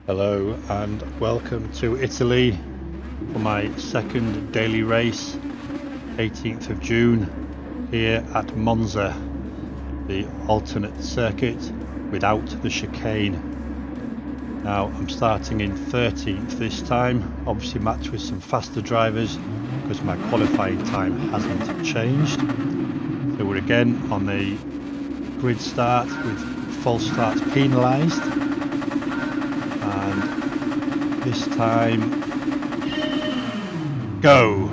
Hello and welcome to Italy for my second daily race, 18th of June, here at Monza, the alternate circuit without the chicane. Now I'm starting in 13th this time, obviously matched with some faster drivers because my qualifying time hasn't changed. So we're again on a grid start with false starts penalised. And this time, go!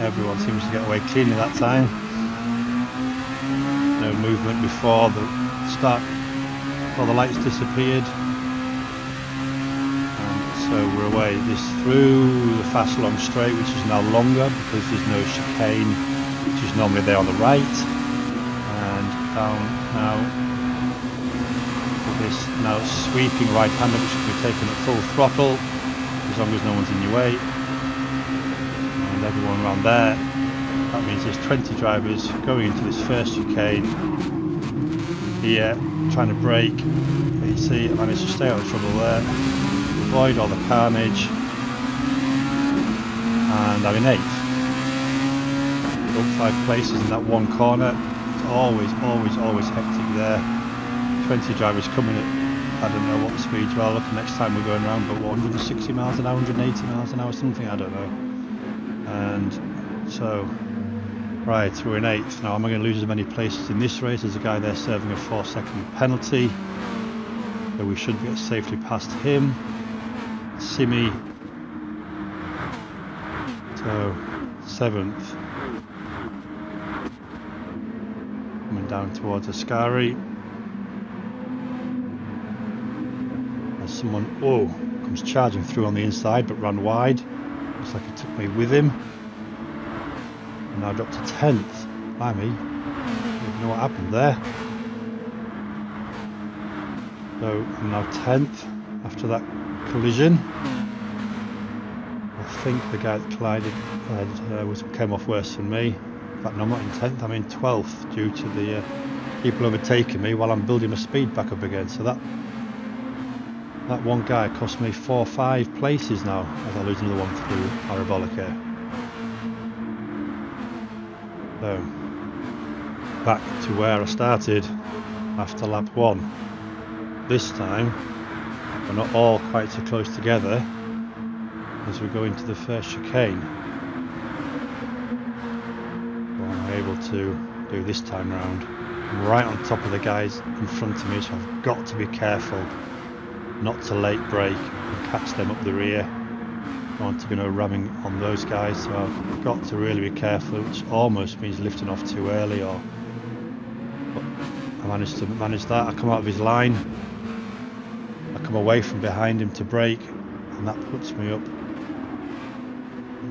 Everyone seems to get away cleanly that time. No movement before the start, before the lights disappeared. And so we're away. This through the fast long straight, which is now longer because there's no chicane, which is normally there on the right. And down now. This now sweeping right-hander, which should be taken at full throttle as long as no one's in your way, and everyone around there. That means there's 20 drivers going into this first chicane here, trying to brake. You see, I managed to stay out of trouble there, avoid all the carnage, and I'm in 8th. Up 5 places in that one corner. It's always hectic there. 20 drivers coming at, I don't know what the speeds are. Look, next time we're going around, but 160 miles an hour, 180 miles an hour, something, I don't know. And so, right, we're in 8th. Now, am I going to lose as many places in this race? There's a guy there serving a 4-second penalty. So we should get safely past him. Simi. So, 7th. Coming down towards Ascari. Someone, comes charging through on the inside but ran wide. Looks like he took me with him. And now dropped to 10th. Blimey. I don't know what happened there. So I'm now 10th after that collision. I think the guy that collided came off worse than me. In fact, no, I'm not in 10th, I'm in 12th due to the people overtaking me while I'm building my speed back up again. So that one guy cost me 4 or 5 places now as I lose another one through Parabolica. So, back to where I started after lap 1. This time, we're not all quite so close together as we go into the first chicane. What am I able to do this time round? I'm right on top of the guys in front of me, so I've got to be careful not to late brake and catch them up the rear. I want to be ramming on those guys, so I've got to really be careful, which almost means lifting off too early. But I managed to manage that. I come out of his line, I come away from behind him to brake, and that puts me up.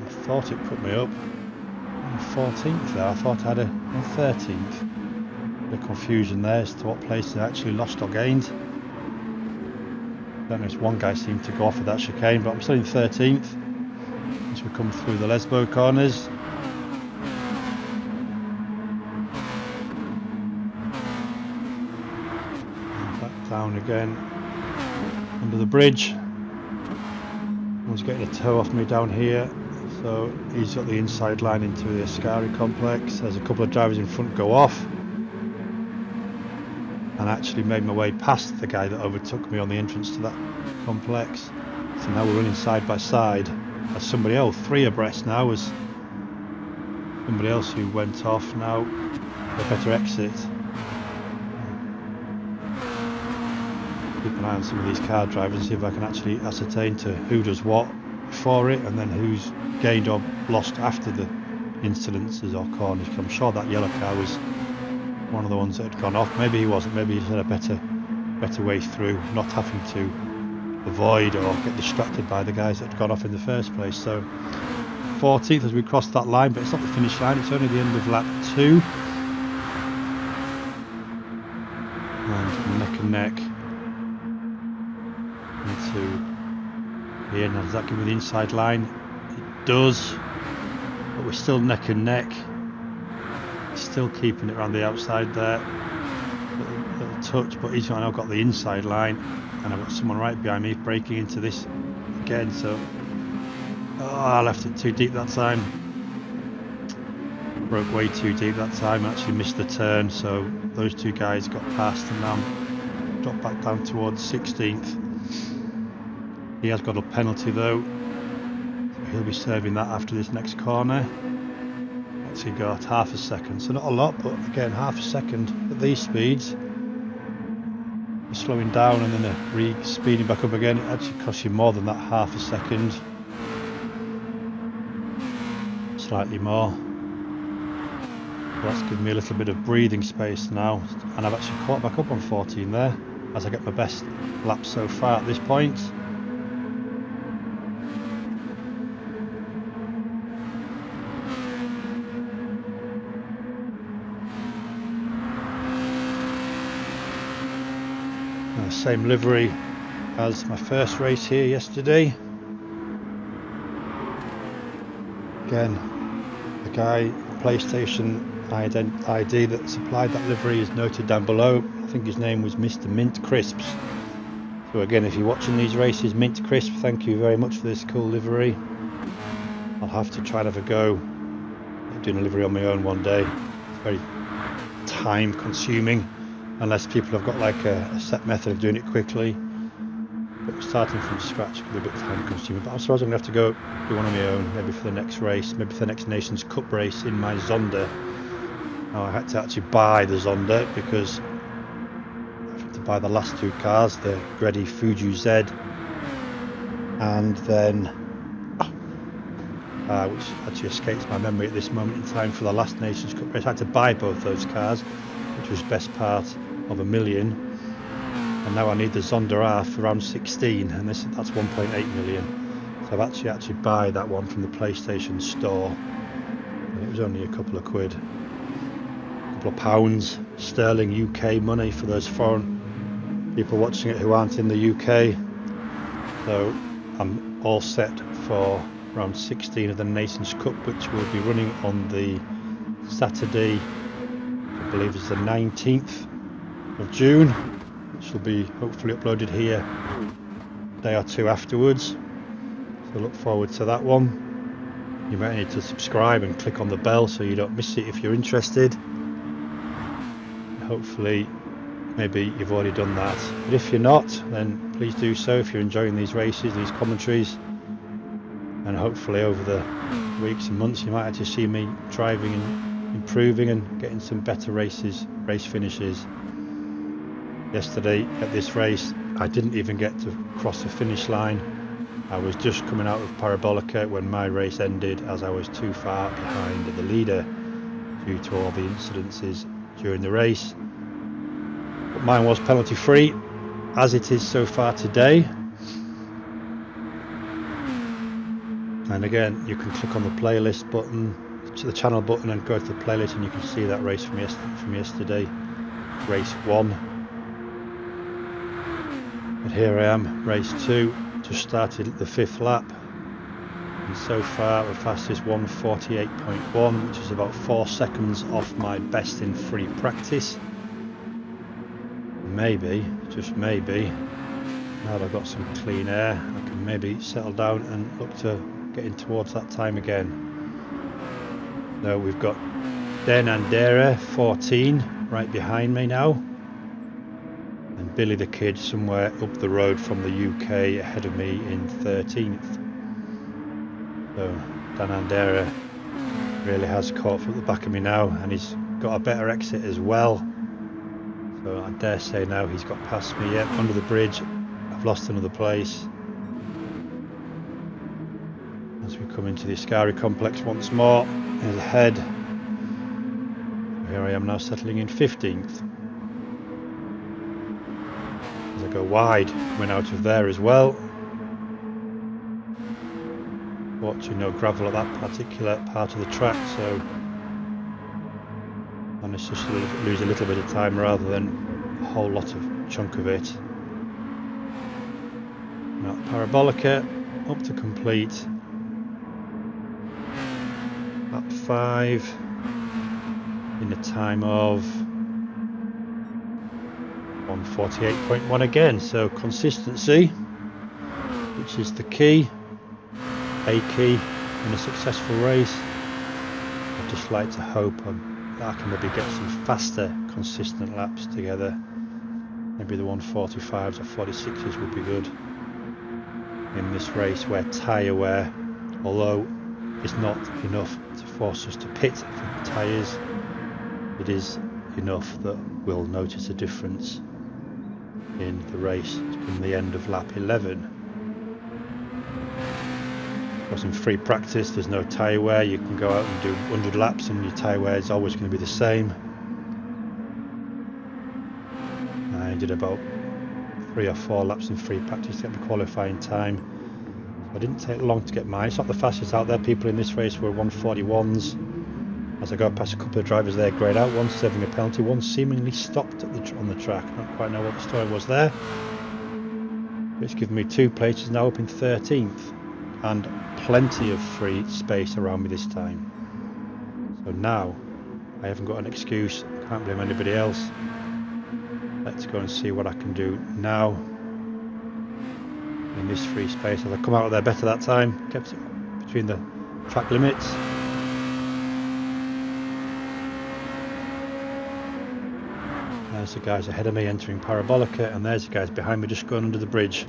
I thought it put me up on 14th there. I thought I had a 13th. The confusion there as to what place I actually lost or gained. I don't know if one guy seemed to go off of that chicane, but I'm still in 13th as we come through the Lesbo corners. And back down again under the bridge. One's getting a toe off me down here, so he's got the inside line into the Ascari complex. There's a couple of drivers in front go off. And actually made my way past the guy that overtook me on the entrance to that complex. So now we're running side by side as somebody else, 3 abreast now, as somebody else who went off now a better exit. Keep an eye on some of these car drivers and see if I can actually ascertain to who does what before it and then who's gained or lost after the incidences or corners. I'm sure that yellow car was one of the ones that had gone off. Maybe he wasn't, maybe he had a better way through, not having to avoid or get distracted by the guys that had gone off in the first place. So 14th as we crossed that line, but it's not the finish line, it's only the end of lap 2. And neck and neck into the end. Does that give me the inside line? It does, but we're still neck and neck. Still keeping it around the outside there. little touch, but he's now got the inside line, and I've got someone right behind me breaking into this again. So I left it too deep that time. Broke way too deep that time. Actually missed the turn. So those two guys got past, and now I'm dropped back down towards 16th. He has got a penalty though. So he'll be serving that after this next corner. What's he got? Half a second. So not a lot, but again, half a second at these speeds. You're slowing down and then speeding back up again. It actually costs you more than that half a second. Slightly more. That's given me a little bit of breathing space now, and I've actually caught back up on 14 there as I get my best lap so far at this point. Same livery as my first race here yesterday. Again, the guy PlayStation ID that supplied that livery is noted down below. I think his name was Mr. Mint Crisps. So again, if you're watching these races, Mint Crisp, thank you very much for this cool livery. I'll have to try and have a go at doing a livery on my own one day. It's very time consuming unless people have got like a set method of doing it quickly. But starting from scratch can be a bit time consuming. But I suppose I'm going to have to go do one on my own, maybe for the next race, maybe for the next Nations Cup race in my Zonda. Now I had to actually buy the Zonda because I had to buy the last two cars, the Gredi Fuji Z and then which actually escapes my memory at this moment in time, for the last Nations Cup race. I had to buy both those cars, which was best part of $1 million, and now I need the Zonda R for around 16, and that's 1.8 million. So I've actually buy that one from the PlayStation store, and it was only a couple of quid, a couple of pounds sterling UK money for those foreign people watching it who aren't in the UK. So I'm all set for round 16 of the Nations Cup, which will be running on the Saturday, I believe it's the 19th of June, which will be hopefully uploaded here a day or two afterwards. So look forward to that one. You might need to subscribe and click on the bell so you don't miss it if you're interested. Hopefully maybe you've already done that, but if you're not, then please do so if you're enjoying these races, these commentaries. And hopefully over the weeks and months you might actually see me driving and improving and getting some better race finishes. Yesterday at this race I didn't even get to cross the finish line. I was just coming out of Parabolica when my race ended, as I was too far behind the leader due to all the incidences during the race. But mine was penalty free, as it is so far today. And again, you can click on the playlist button, the channel button, and go to the playlist, and you can see that race from yesterday, race 1. But here I am, race 2, just started the 5th lap, and so far the fastest 1:48.1, which is about 4 seconds off my best in free practice. Maybe, just maybe, now that I've got some clean air, I can maybe settle down and look to getting towards that time again. Now we've got Denandera 14 right behind me now, and Billy the Kid somewhere up the road from the UK ahead of me in 13th. So Denandera really has caught from the back of me now, and he's got a better exit as well. So I dare say now he's got past me. Yet under the bridge I've lost another place. As we come into the Ascari complex once more, here's ahead. Here I am now settling in 15th. As I go wide, coming out of there as well. Watching no gravel at that particular part of the track, so managed to lose a little bit of time rather than a whole lot of chunk of it. Now Parabolica up to complete. Lap 5 in a time of 1:48.1 again, so consistency, which is the key, a key in a successful race. I'd just like to hope that I can maybe get some faster, consistent laps together. Maybe the 1:45s or 46s would be good in this race where tyre wear, although it's not enough to force us to pit for the tyres, it is enough that we'll notice a difference in the race from the end of lap 11. Because in free practice there's no tyre wear, you can go out and do 100 laps and your tyre wear is always going to be the same. I did about 3 or 4 laps in free practice to get my qualifying time. So I didn't take long to get mine. It's not the fastest out there. People in this race were 1:41s. As I go past a couple of drivers there, greyed out, one serving a penalty, one seemingly stopped at on the track. I don't quite know what the story was there. It's given me 2 places, now up in 13th, and plenty of free space around me this time. So now I haven't got an excuse, can't blame anybody else. Let's go and see what I can do now in this free space. As I come out of there better that time, kept it between the track limits. There's the guys ahead of me entering Parabolica, and there's the guys behind me just going under the bridge.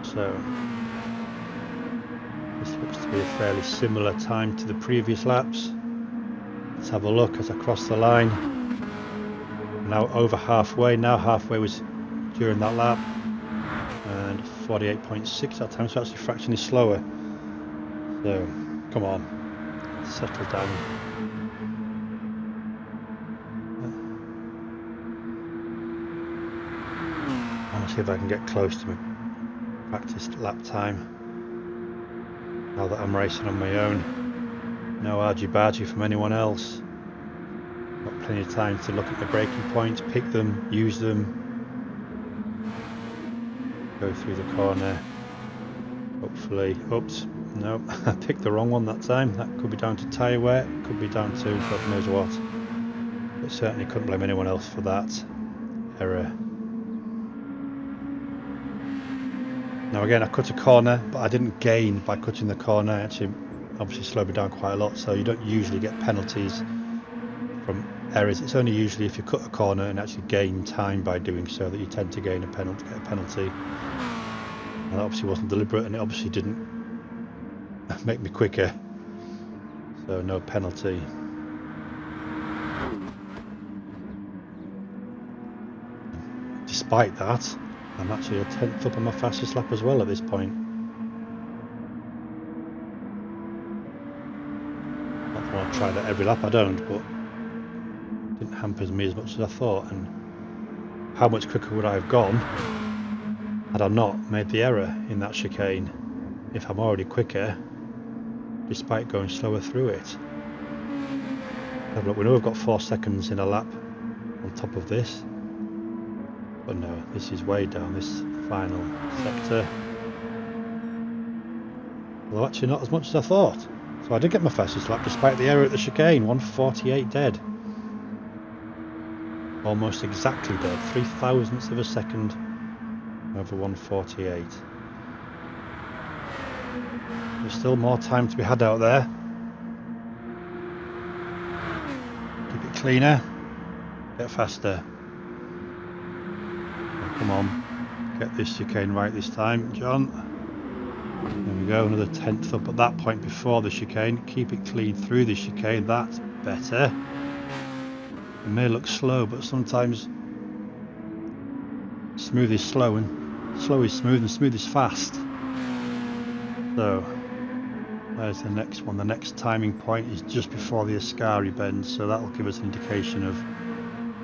So this looks to be a fairly similar time to the previous laps. Let's have a look as I cross the line. Now over halfway. Now halfway was during that lap, and 48.6 that time, so actually fractionally slower. So come on, settle down. I'll see if I can get close to my practiced lap time now that I'm racing on my own. No argy-bargy from anyone else. Got plenty of time to look at the braking points, pick them, use them, go through the corner. Hopefully, oops, no, I picked the wrong one that time. That could be down to tyre wear, could be down to God knows what. But certainly couldn't blame anyone else for that error. Now again, I cut a corner, but I didn't gain by cutting the corner. Actually, obviously slowed me down quite a lot, so you don't usually get penalties from errors. It's only usually if you cut a corner and actually gain time by doing so that you tend to gain a penalty, get a penalty. And that obviously wasn't deliberate, and it obviously didn't make me quicker, so no penalty. Despite that, I'm actually a 10th up on my fastest lap as well at this point. Not that I want to try that every lap, I don't, but it didn't hamper me as much as I thought. And how much quicker would I have gone had I not made the error in that chicane, if I'm already quicker despite going slower through it? Have a look. We know we've got 4 seconds in a lap on top of this. But no, this is way down this final sector. Well, actually not as much as I thought. So I did get my fastest lap despite the error at the chicane. 1:48 dead. Almost exactly dead. 0.03 of a second over 1:48. There's still more time to be had out there. Keep it cleaner. Get faster. Come on, get this chicane right this time, John. There we go, another 10th up at that point before the chicane. Keep it clean through the chicane, that's better. It may look slow, but sometimes smooth is slow and slow is smooth and smooth is fast. So, there's the next one. The next timing point is just before the Ascari bend, so that'll give us an indication of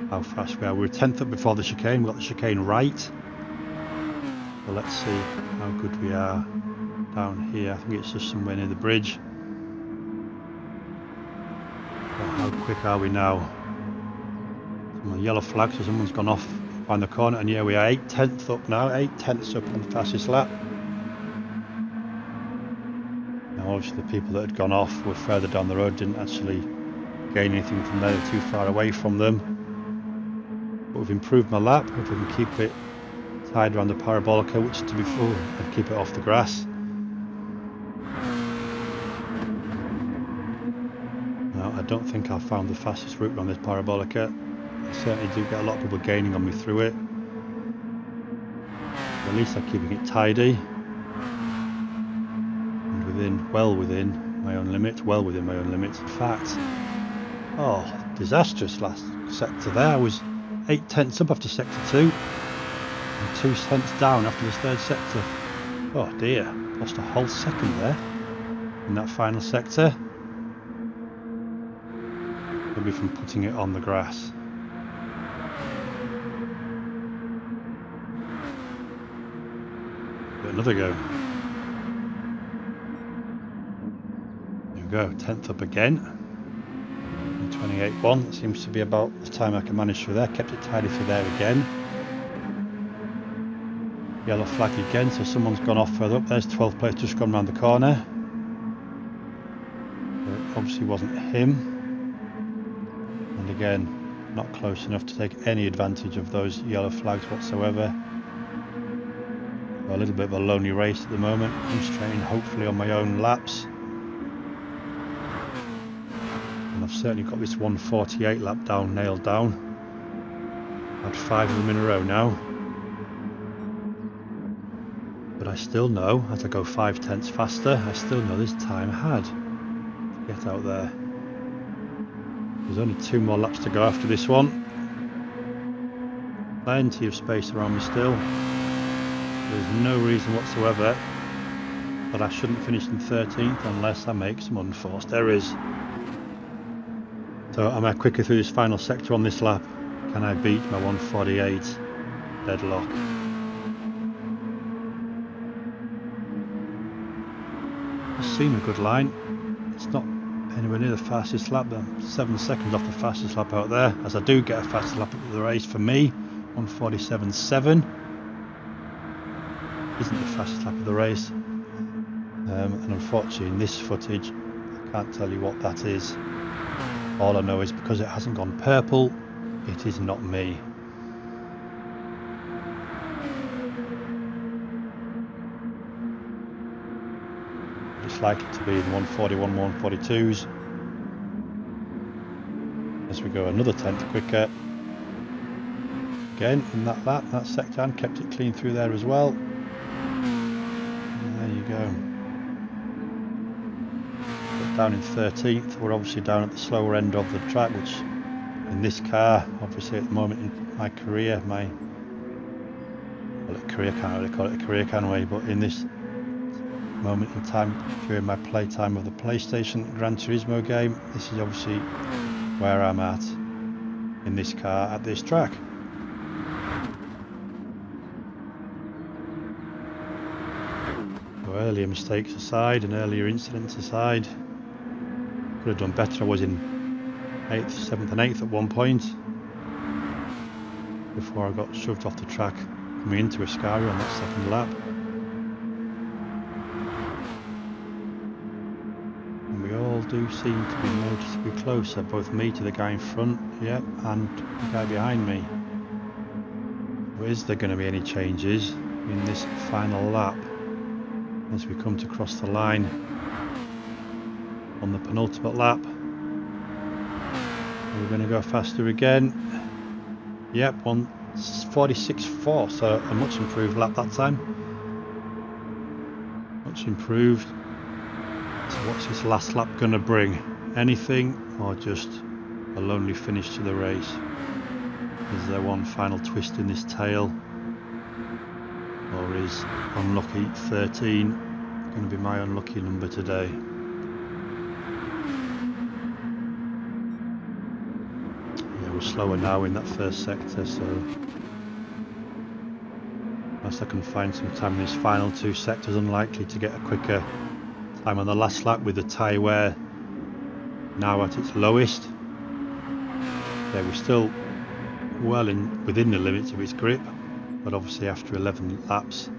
how fast we are. We're 10th up before the chicane, we've got the chicane right. So let's see how good we are down here. I think it's just somewhere near the bridge. So how quick are we now? Some yellow flags, so someone's gone off behind the corner, and yeah, we are 8/10 up now, 8/10 up on the fastest lap. Now obviously the people that had gone off were further down the road, didn't actually gain anything from there, too far away from them. But we've improved my lap. If we can keep it tied around the parabolica, which to be full, and keep it off the grass. Now, I don't think I've found the fastest route on this parabolica. I certainly do get a lot of people gaining on me through it. But at least I'm keeping it tidy. And well within my own limits. In fact, disastrous last sector there. I was 8 tenths up after sector 2 and 2 tenths down after the third sector. Oh dear, lost a whole second there in that final sector. Maybe from putting it on the grass. But another go. There we go, 10th up again. 28.1, that seems to be about the time I can manage through there. Kept it tidy through there again. Yellow flag again, so someone's gone off further up. There's 12th place just gone round the corner. It obviously wasn't him. And again, not close enough to take any advantage of those yellow flags whatsoever. A little bit of a lonely race at the moment, concentrating hopefully on my own laps. And I've certainly got this 148 lap nailed down. I've had 5 of them in a row now. But I still know, as I go 5 tenths faster, I still know there's time ahead to get out there. There's only 2 more laps to go after this one. Plenty of space around me still. There's no reason whatsoever that I shouldn't finish in 13th unless I make some unforced errors. So am I quicker through this final sector on this lap? Can I beat my 148 deadlock? It's seen a good line. It's not anywhere near the fastest lap. I'm 7 seconds off the fastest lap out there, as I do get a fastest lap of the race for me. 147.7 isn't the fastest lap of the race, and unfortunately in this footage I can't tell you what that is. All I know is because it hasn't gone purple, it is not me. It's likely to be in 141, 142s. As we go another 10th quicker. Again in that lap, that sector, and kept it clean through there as well. And there you go. But down in 13th, we're obviously down at the slower end of the track, which in this car, obviously at the moment in my career, can't really call it a career, can we? But in this moment in time, during my playtime of the PlayStation Gran Turismo game, this is obviously where I'm at in this car at this track. So earlier mistakes aside and earlier incidents aside, could have done better. I was in 8th, 7th and 8th at one point before I got shoved off the track coming into Ascari on that second lap. And we all do seem to be noticeably closer, both me to the guy in front, and the guy behind me. Is there going to be any changes in this final lap as we come to cross the line on the penultimate lap? Are we going to go faster again? Yep, 146.4, so a much improved lap that time. Much improved. So what's this last lap going to bring? Anything, or just a lonely finish to the race? Is there one final twist in this tail? Or is unlucky 13 going to be my unlucky number today? Yeah, we're slower now in that first sector, so unless I can find some time in these final 2 sectors, unlikely to get a quicker time on the last lap with the tyre wear now at its lowest. Yeah, we're still well within the limits of its grip, but obviously after 11 laps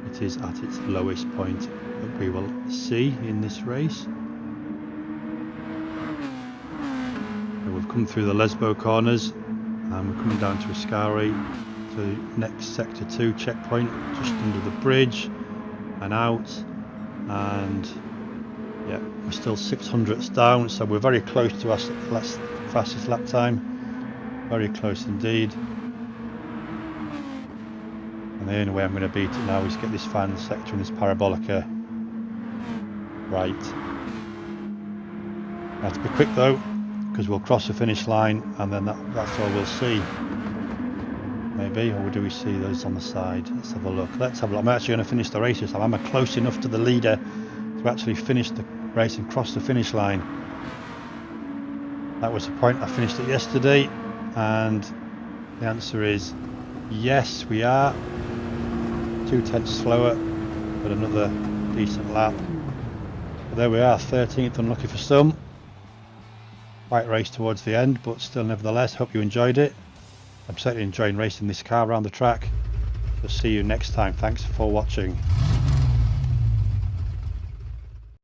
it is at its lowest point that we will see in this race. So we've come through the Lesbo corners and we're coming down to Ascari to next sector 2 checkpoint, just under the bridge and out, and yeah, we're still 600ths down, so we're very close to our fastest lap time, very close indeed. And the only way I'm going to beat it now is get this final sector in this parabolica right. I have to be quick though, because we'll cross the finish line and then that's all we'll see. Maybe, or do we see those on the side? Let's have a look. I'm actually going to finish the race this time. I'm close enough to the leader to actually finish the race and cross the finish line. That was the point. I finished it yesterday, and the answer is yes, we are. 2/10 slower, but another decent lap. But there we are, 13th, unlucky for some. Quite race towards the end, but still nevertheless, hope you enjoyed it. I'm certainly enjoying racing this car around the track. So see you next time. Thanks for watching.